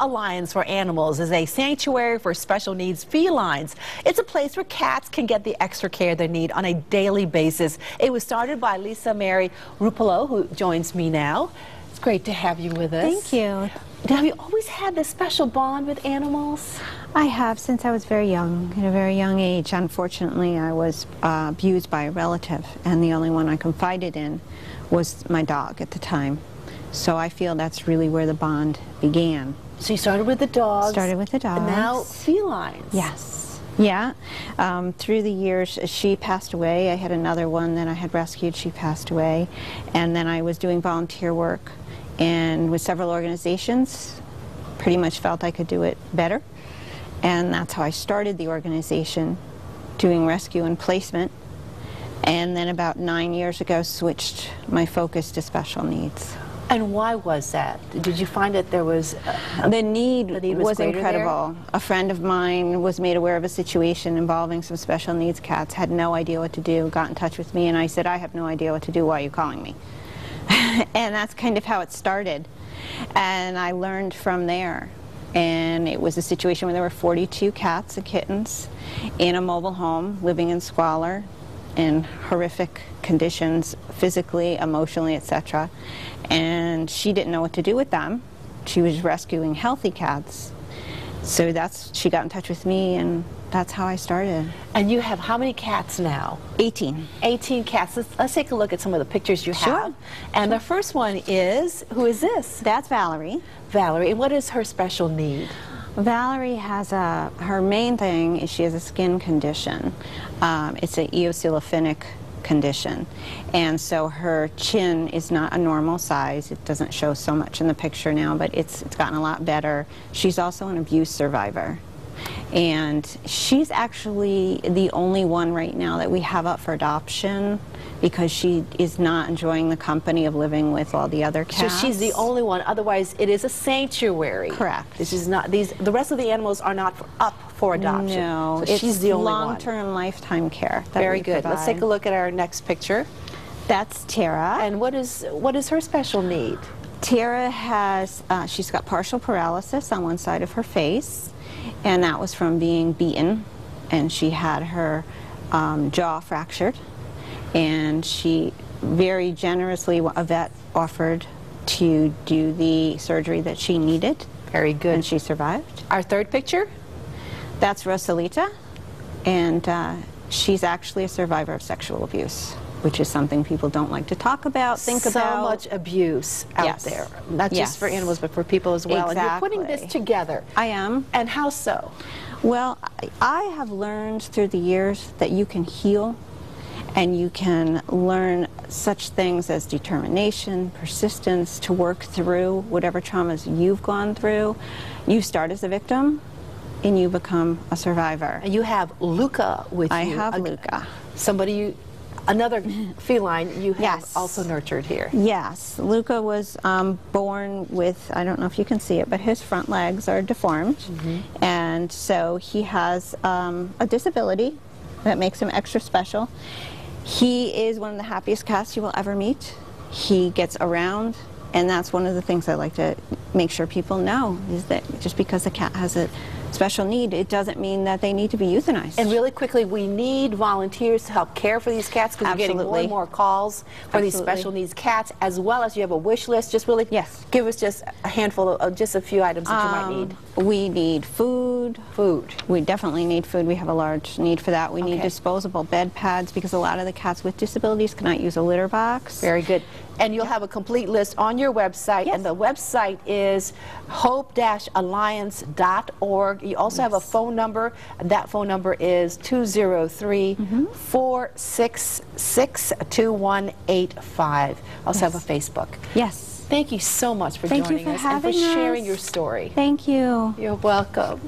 Alliance for Animals is a sanctuary for special needs felines. It's a place where cats can get the extra care they need on a daily basis. It was started by Lisa Mary Rupolo, who joins me now. It's great to have you with us. Thank you. Have you always had this special bond with animals? I have since I was very young, at a very young age. Unfortunately, I was abused by a relative, and the only one I confided in was my dog at the time. So I feel that's really where the bond began. So you started with the dogs. Started with the dogs. And now felines. Yes. Yeah. Through the years, she passed away. I had another one that I had rescued. She passed away. And then I was doing volunteer work and with several organizations. Pretty much felt I could do it better. And that's how I started the organization, doing rescue and placement. And then about 9 years ago, switched my focus to special needs. And why was that? Did you find that there was the need was incredible. There? A friend of mine was made aware of a situation involving some special needs cats, had no idea what to do, got in touch with me, and I said, I have no idea what to do, why are you calling me? And that's kind of how it started. And I learned from there. And it was a situation where there were 42 cats and kittens in a mobile home, living in squalor, in horrific conditions, physically, emotionally, etc. And she didn't know what to do with them. She was rescuing healthy cats. So she got in touch with me, and that's how I started. And you have how many cats now? 18. 18 cats. Let's take a look at some of the pictures you have. And the first one is, who is this? That's Valerie. Valerie. And what is her special need? Valerie has her main thing is she has a skin condition. It's an eosinophilic condition, and so her chin is not a normal size. It doesn't show so much in the picture now, but it's gotten a lot better. She's also an abuse survivor, and she's actually the only one right now that we have up for adoption because she is not enjoying the company of living with all the other cats. So she's the only one. Otherwise, it is a sanctuary. Correct. This is not the rest of the animals are not up for adoption. No, so she's the only one. Long-term lifetime care. Very good. Let's take a look at our next picture. That's Tara. And what is her special need? Tara has she's got partial paralysis on one side of her face, and that was from being beaten, and she had her jaw fractured. And she very generously, a vet offered to do the surgery that she needed. Very good. And she survived. Our third picture? That's Rosalita, and she's actually a survivor of sexual abuse, which is something people don't like to talk about, think about. So much abuse out there, not just for animals, but for people as well. Exactly. And you're putting this together. I am. And how so? Well, I have learned through the years that you can heal, and you can learn such things as determination, persistence, to work through whatever traumas you've gone through. You start as a victim, and you become a survivor. And you have Luca with you. I have Luca. Another feline you have also nurtured here. Yes, Luca was born with, I don't know if you can see it, but his front legs are deformed. And so he has a disability that makes him extra special. He is one of the happiest cats you will ever meet. He gets around, and that's one of the things I like to make sure people know, is that just because a cat has a special need, it doesn't mean that they need to be euthanized. And really quickly, we need volunteers to help care for these cats, because we're getting more and more calls for these special needs cats, as well as you have a wish list. Just really give us just a handful of just a few items that you might need. We need food. We definitely need food. We have a large need for that. We need disposable bed pads, because a lot of the cats with disabilities cannot use a litter box. Very good. And you'll have a complete list on your website, and the website is hope-alliance.org. You also have a phone number. That phone number is 203-466-2185. Also have a Facebook. Yes. Thank you so much for joining us and for sharing your story. Thank you. You're welcome.